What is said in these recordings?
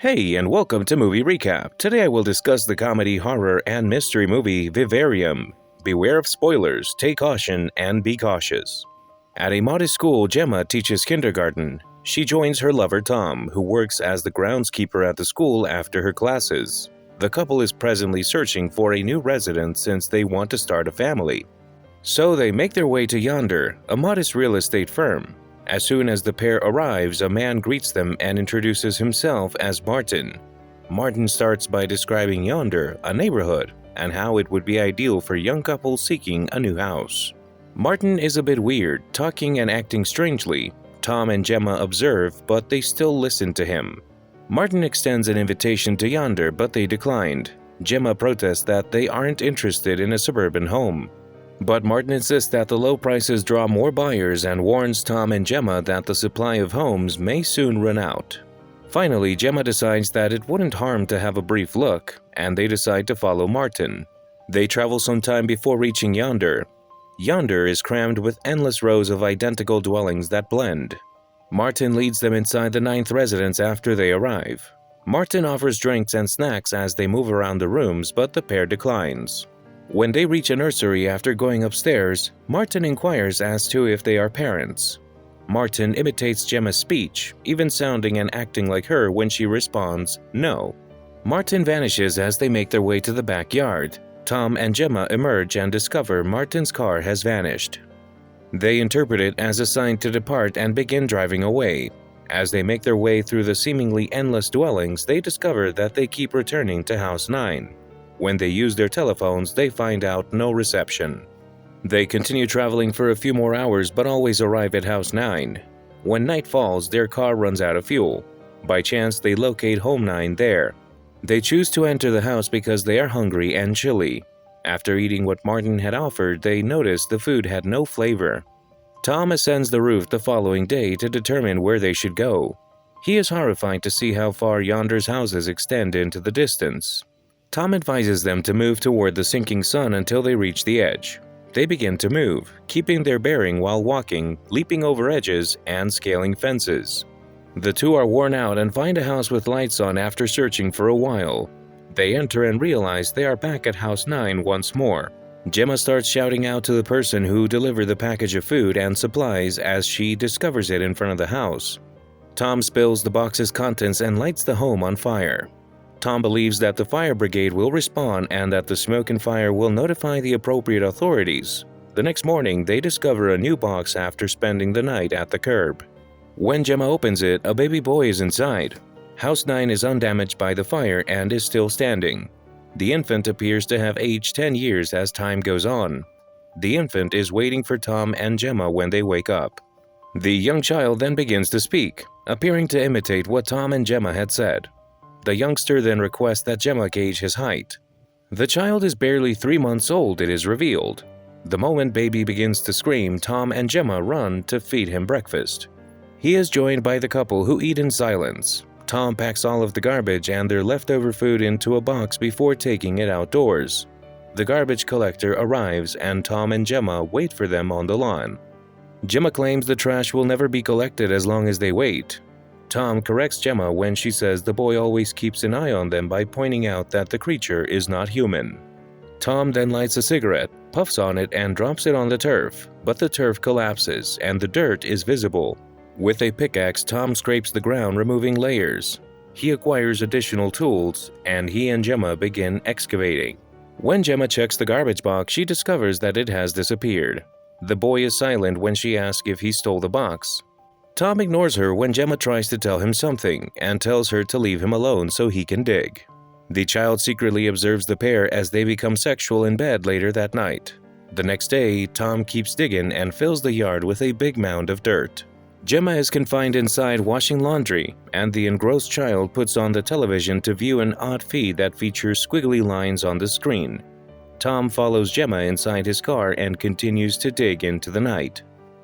Hey, and welcome to Movie Recap. Today I will discuss the comedy, horror, and mystery movie Vivarium. Beware of spoilers, take caution, and be cautious. At a modest school, Gemma teaches kindergarten. She joins her lover Tom, who works as the groundskeeper at the school after her classes. The couple is presently searching for a new resident since they want to start a family. So they make their way to Yonder, a modest real estate firm. As soon as the pair arrives, a man greets them and introduces himself as Martin. Martin starts by describing Yonder, a neighborhood, and how it would be ideal for young couples seeking a new house. Martin is a bit weird, talking and acting strangely. Tom and Gemma observe, but they still listen to him. Martin extends an invitation to Yonder, but they declined. Gemma protests that they aren't interested in a suburban home. But Martin insists that the low prices draw more buyers and warns Tom and Gemma that the supply of homes may soon run out. Finally, Gemma decides that it wouldn't harm to have a brief look, and they decide to follow Martin. They travel some time before reaching Yonder. Yonder is crammed with endless rows of identical dwellings that blend. Martin leads them inside the 9th residence after they arrive. Martin offers drinks and snacks as they move around the rooms, but the pair declines. When they reach a nursery after going upstairs, Martin inquires as to if they are parents. Martin imitates Gemma's speech, even sounding and acting like her when she responds, no. Martin vanishes as they make their way to the backyard. Tom and Gemma emerge and discover Martin's car has vanished. They interpret it as a sign to depart and begin driving away. As they make their way through the seemingly endless dwellings, they discover that they keep returning to House 9. When they use their telephones, they find out no reception. They continue traveling for a few more hours but always arrive at House 9. When night falls, their car runs out of fuel. By chance, they locate Home 9 there. They choose to enter the house because they are hungry and chilly. After eating what Martin had offered, they notice the food had no flavor. Tom ascends the roof the following day to determine where they should go. He is horrified to see how far Yonder's houses extend into the distance. Tom advises them to move toward the sinking sun until they reach the edge. They begin to move, keeping their bearing while walking, leaping over edges, and scaling fences. The two are worn out and find a house with lights on after searching for a while. They enter and realize they are back at House 9 once more. Gemma starts shouting out to the person who delivered the package of food and supplies as she discovers it in front of the house. Tom spills the box's contents and lights the home on fire. Tom believes that the fire brigade will respond and that the smoke and fire will notify the appropriate authorities. The next morning, they discover a new box after spending the night at the curb. When Gemma opens it, a baby boy is inside. House 9 is undamaged by the fire and is still standing. The infant appears to have aged 10 years as time goes on. The infant is waiting for Tom and Gemma when they wake up. The young child then begins to speak, appearing to imitate what Tom and Gemma had said. The youngster then requests that Gemma gauge his height. The child is barely 3 months old, it is revealed. The moment baby begins to scream, Tom and Gemma run to feed him breakfast. He is joined by the couple who eat in silence. Tom packs all of the garbage and their leftover food into a box before taking it outdoors. The garbage collector arrives and Tom and Gemma wait for them on the lawn. Gemma claims the trash will never be collected as long as they wait. Tom corrects Gemma when she says the boy always keeps an eye on them by pointing out that the creature is not human. Tom then lights a cigarette, puffs on it and drops it on the turf, but the turf collapses and the dirt is visible. With a pickaxe, Tom scrapes the ground, removing layers. He acquires additional tools, and he and Gemma begin excavating. When Gemma checks the garbage box, she discovers that it has disappeared. The boy is silent when she asks if he stole the box. Tom ignores her when Gemma tries to tell him something and tells her to leave him alone so he can dig. The child secretly observes the pair as they become sexual in bed later that night. The next day, Tom keeps digging and fills the yard with a big mound of dirt. Gemma is confined inside washing laundry, and the engrossed child puts on the television to view an odd feed that features squiggly lines on the screen. Tom follows Gemma inside his car and continues to dig into the night.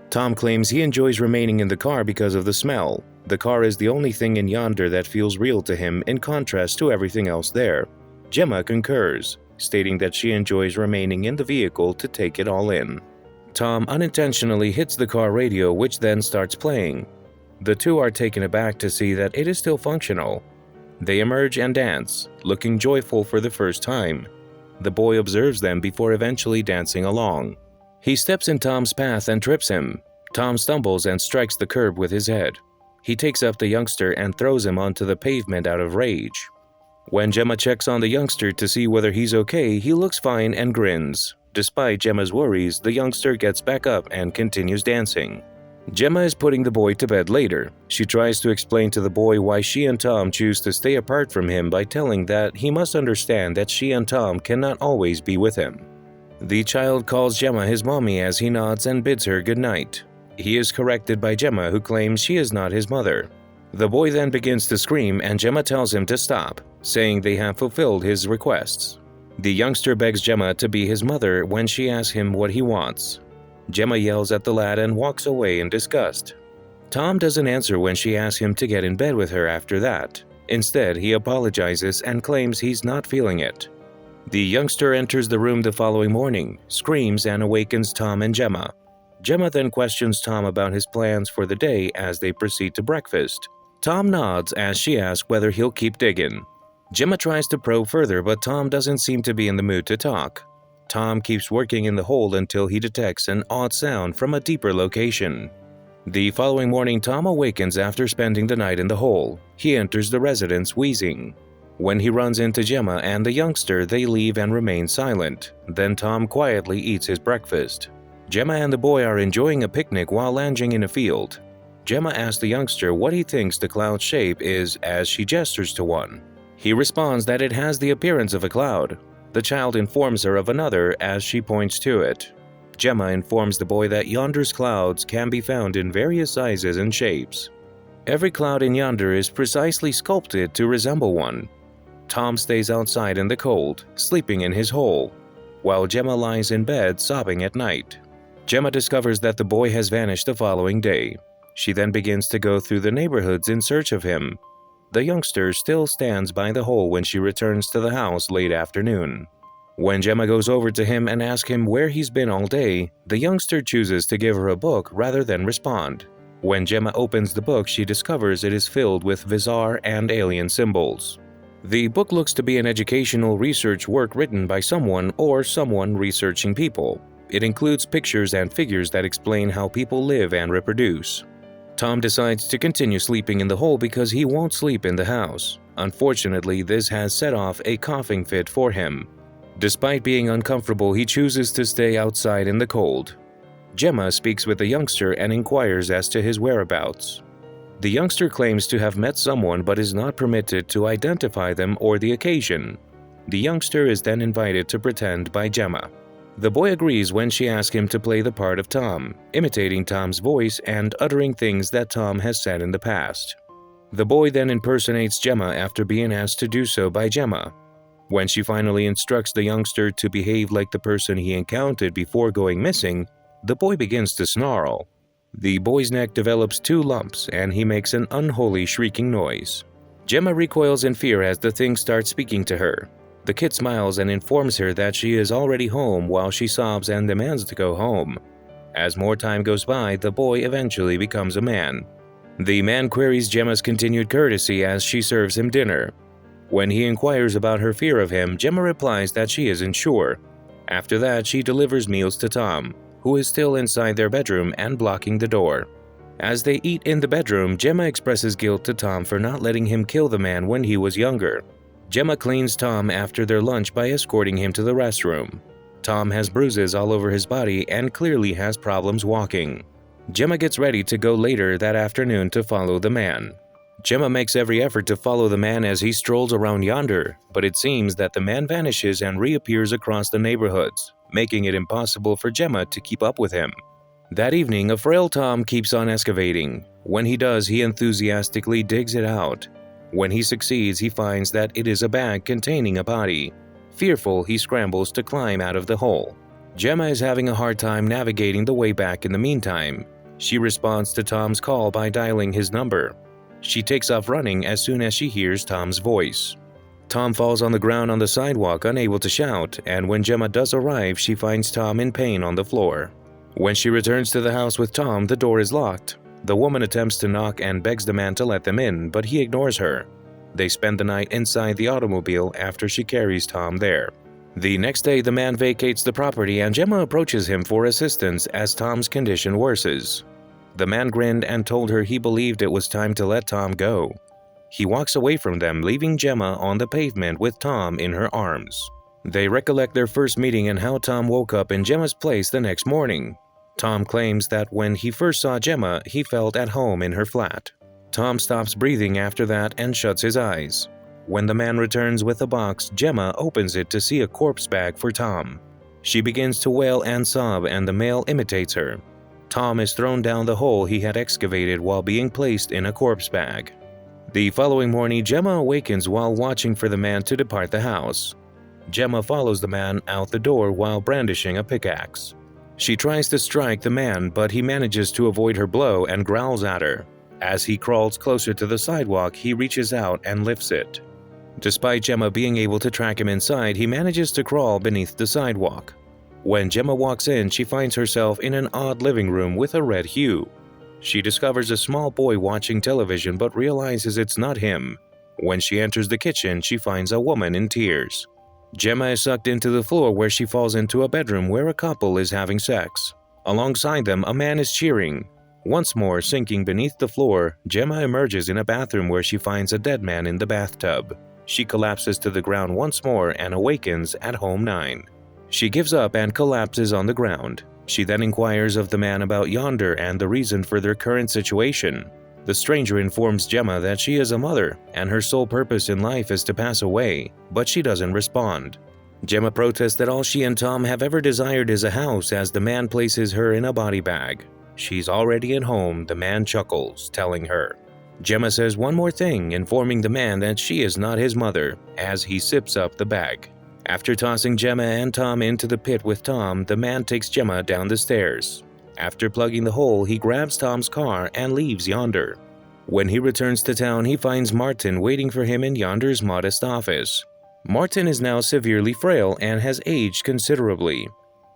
Tom claims he enjoys remaining in the car because of the smell. The car is the only thing in Yonder that feels real to him in contrast to everything else there. Gemma concurs, stating that she enjoys remaining in the vehicle to take it all in. Tom unintentionally hits the car radio, which then starts playing. The two are taken aback to see that it is still functional. They emerge and dance, looking joyful for the first time. The boy observes them before eventually dancing along. He steps in Tom's path and trips him. Tom stumbles and strikes the curb with his head. He takes up the youngster and throws him onto the pavement out of rage. When Gemma checks on the youngster to see whether he's okay, he looks fine and grins. Despite Gemma's worries, the youngster gets back up and continues dancing. Gemma is putting the boy to bed later. She tries to explain to the boy why she and Tom choose to stay apart from him by telling that he must understand that she and Tom cannot always be with him. The child calls Gemma his mommy as he nods and bids her good night. He is corrected by Gemma, who claims she is not his mother. The boy then begins to scream and Gemma tells him to stop, saying they have fulfilled his requests. The youngster begs Gemma to be his mother when she asks him what he wants. Gemma yells at the lad and walks away in disgust. Tom doesn't answer when she asks him to get in bed with her after that. Instead, he apologizes and claims he's not feeling it. The youngster enters the room the following morning, screams and awakens Tom and Gemma. Gemma then questions Tom about his plans for the day as they proceed to breakfast. Tom nods as she asks whether he'll keep digging. Gemma tries to probe further, but Tom doesn't seem to be in the mood to talk. Tom keeps working in the hole until he detects an odd sound from a deeper location. The following morning, Tom awakens after spending the night in the hole. He enters the residence wheezing. When he runs into Gemma and the youngster, they leave and remain silent. Then Tom quietly eats his breakfast. Gemma and the boy are enjoying a picnic while lounging in a field. Gemma asks the youngster what he thinks the cloud's shape is as she gestures to one. He responds that it has the appearance of a cloud. The child informs her of another as she points to it. Gemma informs the boy that yonder's clouds can be found in various sizes and shapes. Every cloud in yonder is precisely sculpted to resemble one. Tom stays outside in the cold, sleeping in his hole, while Gemma lies in bed sobbing at night. Gemma discovers that the boy has vanished the following day. She then begins to go through the neighborhoods in search of him. The youngster still stands by the hole when she returns to the house late afternoon. When Gemma goes over to him and asks him where he's been all day, the youngster chooses to give her a book rather than respond. When Gemma opens the book, she discovers it is filled with bizarre and alien symbols. The book looks to be an educational research work written by someone or someone researching people. It includes pictures and figures that explain how people live and reproduce. Tom decides to continue sleeping in the hole because he won't sleep in the house. Unfortunately, this has set off a coughing fit for him. Despite being uncomfortable, he chooses to stay outside in the cold. Gemma speaks with the youngster and inquires as to his whereabouts. The youngster claims to have met someone but is not permitted to identify them or the occasion. The youngster is then invited to pretend by Gemma. The boy agrees when she asks him to play the part of Tom, imitating Tom's voice and uttering things that Tom has said in the past. The boy then impersonates Gemma after being asked to do so by Gemma. When she finally instructs the youngster to behave like the person he encountered before going missing, the boy begins to snarl. The boy's neck develops 2 lumps and he makes an unholy shrieking noise. Gemma recoils in fear as the thing starts speaking to her. The kid smiles and informs her that she is already home while she sobs and demands to go home. As more time goes by, the boy eventually becomes a man. The man queries Gemma's continued courtesy as she serves him dinner. When he inquires about her fear of him, Gemma replies that she isn't sure. After that, she delivers meals to Tom, who is still inside their bedroom and blocking the door. As they eat in the bedroom, Gemma expresses guilt to Tom for not letting him kill the man when he was younger. Gemma cleans Tom after their lunch by escorting him to the restroom. Tom has bruises all over his body and clearly has problems walking. Gemma gets ready to go later that afternoon to follow the man. Gemma makes every effort to follow the man as he strolls around yonder, but it seems that the man vanishes and reappears across the neighborhoods, making it impossible for Gemma to keep up with him. That evening, a frail Tom keeps on excavating. When he does, he enthusiastically digs it out. When he succeeds, he finds that it is a bag containing a body. Fearful, he scrambles to climb out of the hole. Gemma is having a hard time navigating the way back in the meantime. She responds to Tom's call by dialing his number. She takes off running as soon as she hears Tom's voice. Tom falls on the ground on the sidewalk, unable to shout, and when Gemma does arrive, she finds Tom in pain on the floor. When she returns to the house with Tom, the door is locked. The woman attempts to knock and begs the man to let them in, but he ignores her. They spend the night inside the automobile after she carries Tom there. The next day, the man vacates the property and Gemma approaches him for assistance as Tom's condition worsens. The man grinned and told her he believed it was time to let Tom go. He walks away from them, leaving Gemma on the pavement with Tom in her arms. They recollect their first meeting and how Tom woke up in Gemma's place the next morning. Tom claims that when he first saw Gemma, he felt at home in her flat. Tom stops breathing after that and shuts his eyes. When the man returns with a box, Gemma opens it to see a corpse bag for Tom. She begins to wail and sob, and the male imitates her. Tom is thrown down the hole he had excavated while being placed in a corpse bag. The following morning, Gemma awakens while watching for the man to depart the house. Gemma follows the man out the door while brandishing a pickaxe. She tries to strike the man, but he manages to avoid her blow and growls at her. As he crawls closer to the sidewalk, he reaches out and lifts it. Despite Gemma being able to track him inside, he manages to crawl beneath the sidewalk. When Gemma walks in, she finds herself in an odd living room with a red hue. She discovers a small boy watching television but realizes it's not him. When she enters the kitchen, she finds a woman in tears. Gemma is sucked into the floor where she falls into a bedroom where a couple is having sex. Alongside them, a man is cheering. Once more sinking beneath the floor, Gemma emerges in a bathroom where she finds a dead man in the bathtub. She collapses to the ground once more and awakens at home 9. She gives up and collapses on the ground. She then inquires of the man about Yonder and the reason for their current situation. The stranger informs Gemma that she is a mother and her sole purpose in life is to pass away, but she doesn't respond. Gemma protests that all she and Tom have ever desired is a house as the man places her in a body bag. She's already at home, the man chuckles, telling her. Gemma says one more thing, informing the man that she is not his mother, as he sips up the bag. After tossing Gemma and Tom into the pit with Tom, the man takes Gemma down the stairs. After plugging the hole, he grabs Tom's car and leaves Yonder. When he returns to town, he finds Martin waiting for him in Yonder's modest office. Martin is now severely frail and has aged considerably.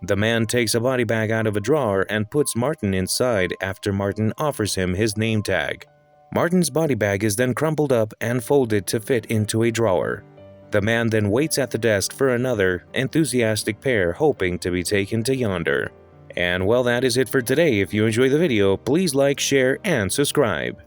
The man takes a body bag out of a drawer and puts Martin inside after Martin offers him his name tag. Martin's body bag is then crumpled up and folded to fit into a drawer. The man then waits at the desk for another enthusiastic pair hoping to be taken to Yonder. And well, that is it for today. If you enjoyed the video, please like, share, and subscribe.